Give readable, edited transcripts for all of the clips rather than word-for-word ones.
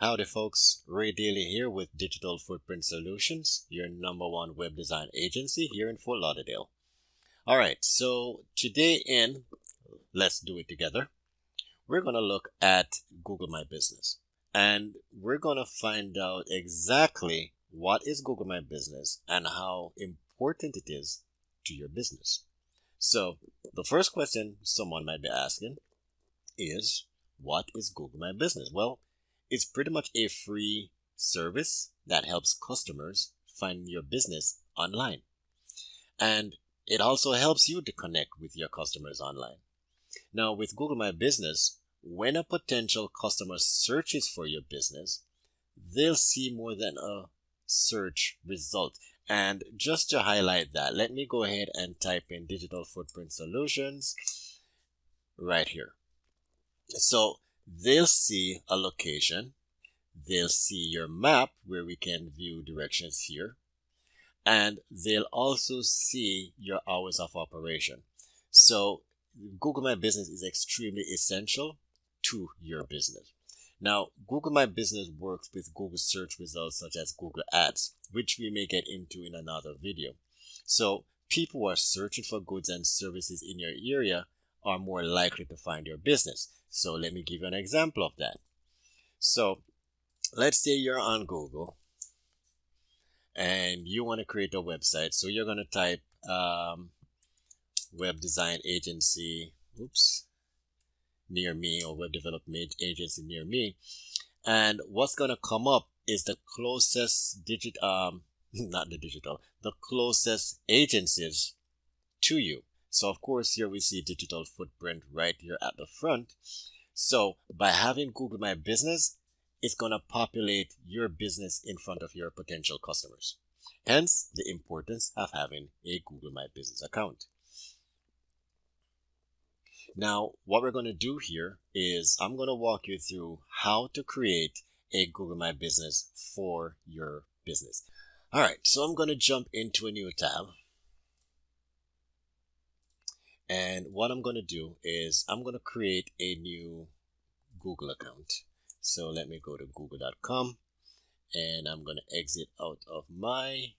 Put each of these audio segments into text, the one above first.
Howdy folks, Ray Daly here with Digital Footprint Solutions, your #1 web design agency here in Fort Lauderdale. Alright, so today in Let's Do It Together, we're going to look at Google My Business. And we're going to find out exactly what is Google My Business and how important it is to your business. So the first question someone might be asking is, what is Google My Business? Well, it's pretty much a free service that helps customers find your business online. And it also helps you to connect with your customers online. Now, with Google My Business, when a potential customer searches for your business, they'll see more than a search result. And just to highlight that, let me go ahead and type in Digital Footprint Solutions right here. So they'll see a location, they'll see your map where we can view directions here, and they'll also see your hours of operation. So Google My Business is extremely essential to your business. Now, Google My Business works with Google search results such as Google Ads, which we may get into in another video. So people who are searching for goods and services in your area are more likely to find your business. So let me give you an example of that. So let's say you're on Google and you want to create a website. So you're going to type web design agency, near me, or web development agency near me. And what's going to come up is the closest the closest agencies to you. So of course here we see Digital Footprint right here at the front. So by having Google My Business, it's going to populate your business in front of your potential customers. Hence the importance of having a Google My Business account. Now, what we're going to do here is I'm going to walk you through how to create a Google My Business for your business. All right, so I'm going to jump into a new tab. And what I'm going to do is I'm going to create a new Google account. So let me go to google.com and I'm going to exit out of my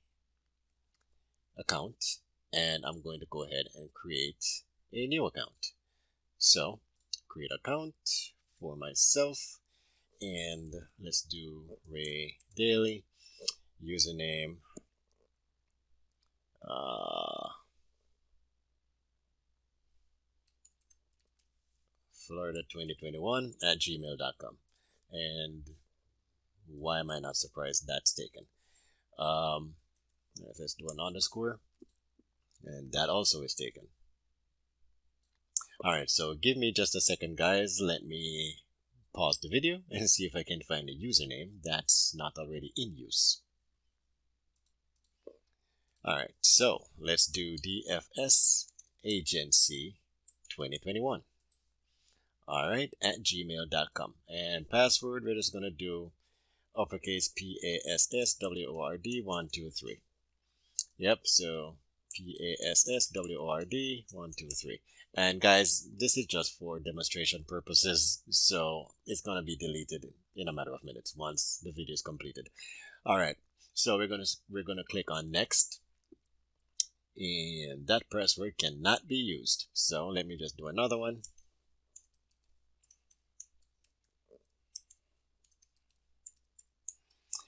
account and I'm going to go ahead and create a new account. So create account for myself and let's do Ray Daly, username Florida2021 at gmail.com. And why am I not surprised that's taken? Let's do an underscore, and that also is taken. Alright, so give me just a second, guys. Let me pause the video and see if I can find a username that's not already in use. Alright, so let's do DFS Agency 2021. Alright, at gmail.com. And password, we're just going to do uppercase PASSWORD 123. Yep, so PASSWORD 123. And guys, this is just for demonstration purposes, so it's going to be deleted in a matter of minutes once the video is completed. Alright, so we're gonna click on next. And that password cannot be used. So let me just do another one.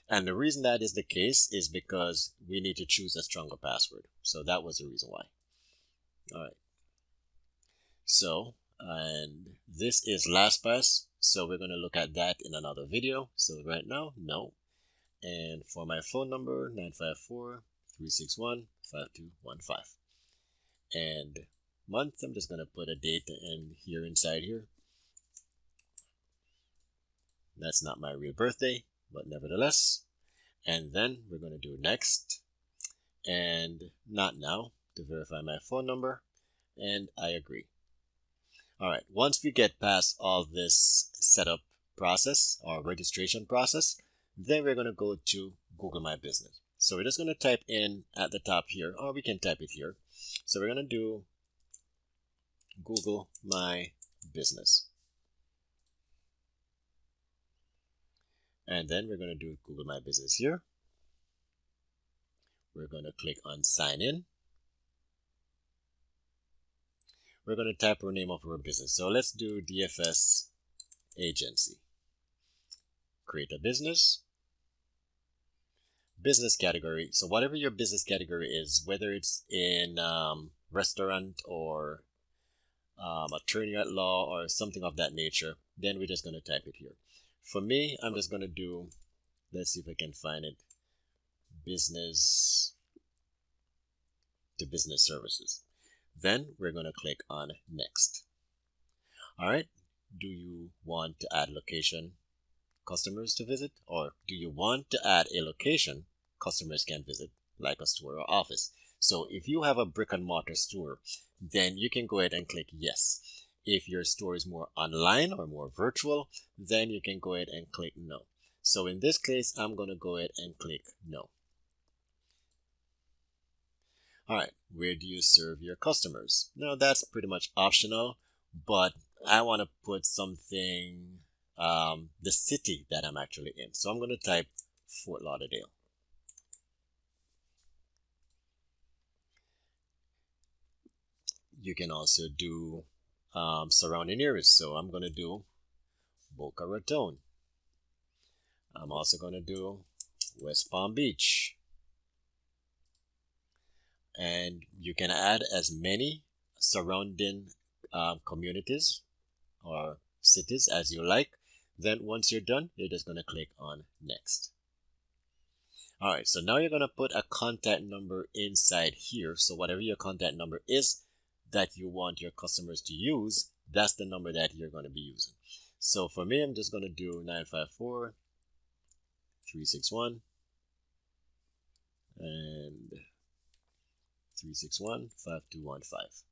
And the reason that is the case is because we need to choose a stronger password. So that was the reason why. Alright. So, and this is LastPass. So we're going to look at that in another video. So right now, no. And for my phone number, 954-361-5215. And month, I'm just going to put a date in here inside here. That's not my real birthday, but nevertheless. And then we're going to do next and not now to verify my phone number, and I agree. Alright, once we get past all this setup process or registration process, then we're going to go to Google My Business. So we're just going to type in at the top here, or we can type it here. So we're going to do Google My Business. And then we're going to do Google My Business here. We're going to click on sign in. We're going to type our name of our business. So let's do DFS agency. Create a business. Business category. So whatever your business category is, whether it's in restaurant or attorney at law or something of that nature, then we're just going to type it here. For me, I'm just going to do, let's see if I can find it, business to business services. Then we're going to click on next. All right. Do you want to add location customers to visit, or do you want to add a location customers can visit, like a store or office? So if you have a brick and mortar store, then you can go ahead and click yes. If your store is more online or more virtual, then you can go ahead and click no. So in this case, I'm going to go ahead and click no. All right, where do you serve your customers? Now that's pretty much optional, but I want to put something, the city that I'm actually in. So I'm going to type Fort Lauderdale. You can also do surrounding areas. So I'm going to do Boca Raton. I'm also going to do West Palm Beach. And you can add as many surrounding communities or cities as you like. Then once you're done, you're just going to click on next. All right, so now you're going to put a contact number inside here. So whatever your contact number is that you want your customers to use, that's the number that you're going to be using. So for me, I'm just going to do 954 361 and 361 5215.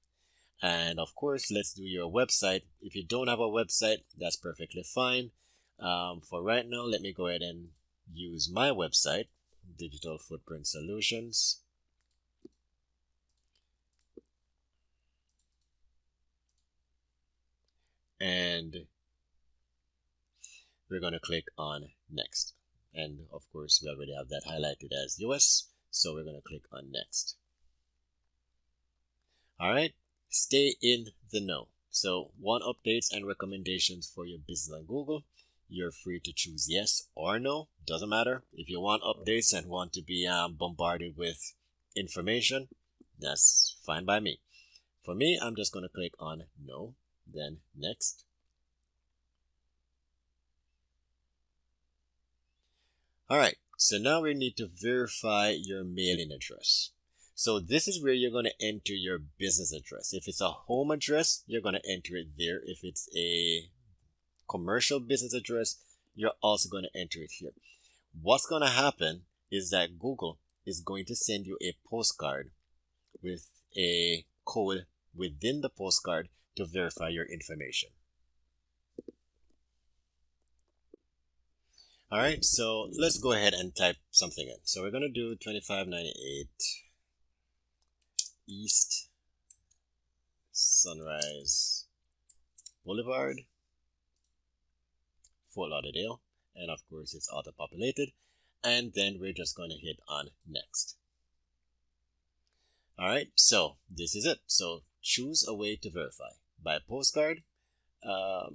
And of course, let's do your website. If you don't have a website, that's perfectly fine. For right now, let me go ahead and use my website, Digital Footprint Solutions. And we're going to click on next. And of course, we already have that highlighted as US. So we're going to click on next. All right, stay in the know. So want updates and recommendations for your business on Google? You're free to choose yes or no. Doesn't matter. If you want updates and want to be bombarded with information, that's fine by me. For me, I'm just going to click on no, then next. All right, so now we need to verify your mailing address. So this is where you're going to enter your business address. If it's a home address, you're going to enter it there. If it's a commercial business address, you're also going to enter it here. What's going to happen is that Google is going to send you a postcard with a code within the postcard to verify your information. All right, so let's go ahead and type something in. So we're going to do 2598 East Sunrise Boulevard, Fort Lauderdale, and of course it's auto-populated. And then we're just going to hit on next. All right, so this is it. So choose a way to verify. By postcard, well,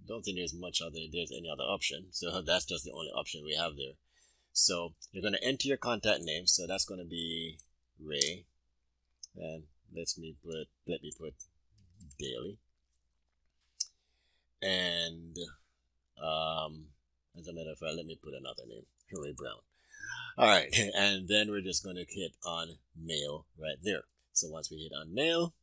don't think there's any other option. So that's just the only option we have there. So you're going to enter your contact name. So that's going to be Ray. And let me put Daily. And as a matter of fact, let me put another name, Ray Brown. All right, and then we're just going to hit on mail right there. So once we hit on mail,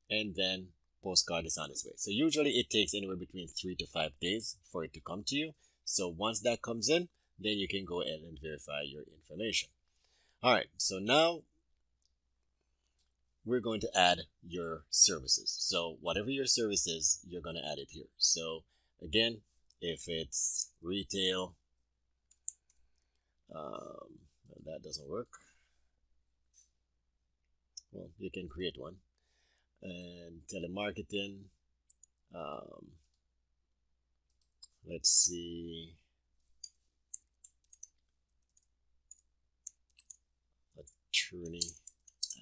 and then postcard is on its way. So usually it takes anywhere between 3 to 5 days for it to come to you. So once that comes in, then you can go ahead and verify your information. All right, so now we're going to add your services. So whatever your service is, you're going to add it here. So again, if it's retail, that doesn't work. Well, you can create one. And telemarketing, Let's see. Attorney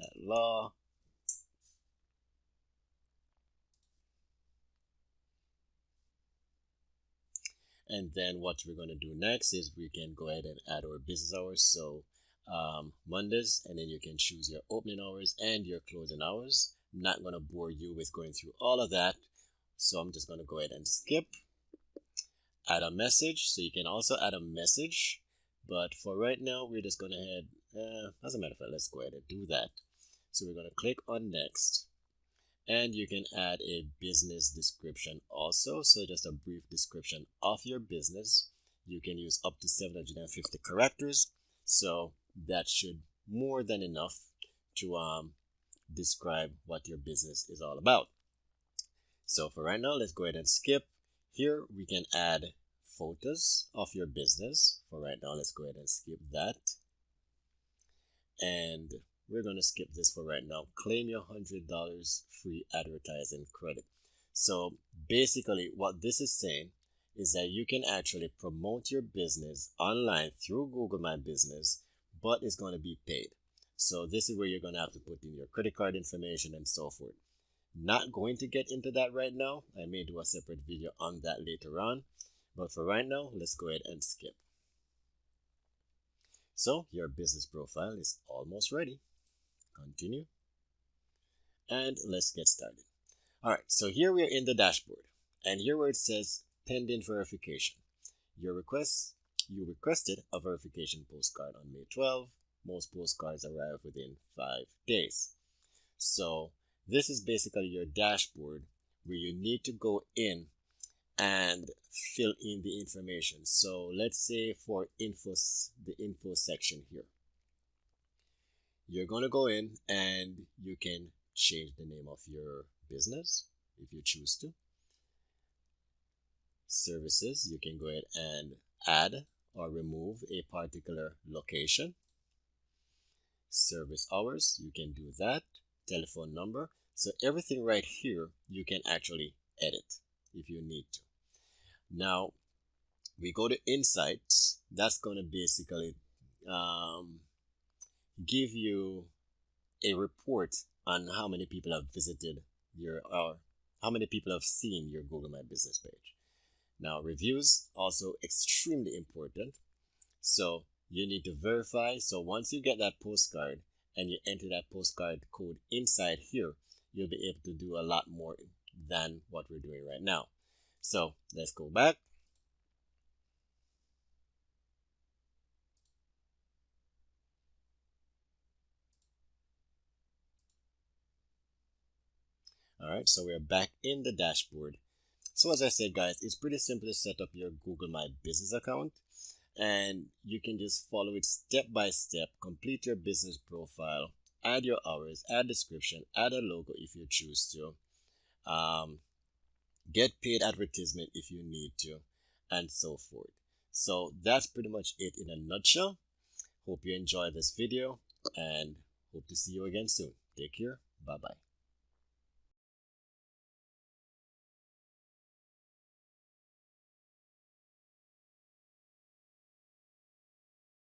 at law. And then what we're going to do next is we can go ahead and add our business hours. So Mondays, and then you can choose your opening hours and your closing hours. Not going to bore you with going through all of that. So I'm just going to go ahead and skip. Add a message. So you can also add a message. But for right now, we're just going to head, as a matter of fact, let's go ahead and do that. So we're going to click on next. And you can add a business description also. So just a brief description of your business. You can use up to 750 characters. So that should more than enough to describe what your business is all about. So for right now, let's go ahead and skip. Here we can add photos of your business. For right now, let's go ahead and skip that. And we're going to skip this for right now. Claim your $100 free advertising credit. So basically what this is saying is that you can actually promote your business online through Google My Business, but it's going to be paid. So this is where you're going to have to put in your credit card information and so forth. Not going to get into that right now. I may do a separate video on that later on. But for right now, let's go ahead and skip. So your business profile is almost ready. Continue. And let's get started. All right, so here we are in the dashboard. And here where it says pending verification. You requested a verification postcard on May 12. Most postcards arrive within 5 days. So this is basically your dashboard where you need to go in and fill in the information. So let's say for the info section here, you're going to go in and you can change the name of your business if you choose to. Services, you can go ahead and add or remove a particular location. Service hours, you can do that. Telephone number. So everything right here you can actually edit if you need to. Now we go to insights. That's going to basically give you a report on how many people have visited or how many people have seen your Google My Business page. Now reviews also extremely important. So you need to verify. So once you get that postcard and you enter that postcard code inside here, you'll be able to do a lot more than what we're doing right now. So let's go back. All right, so we're back in the dashboard. So as I said, guys, it's pretty simple to set up your Google My Business account. And you can just follow it step by step, complete your business profile, add your hours, add description, add a logo if you choose to, get paid advertisement if you need to, and so forth. So that's pretty much it in a nutshell. Hope you enjoyed this video and hope to see you again soon. Take care. Bye bye.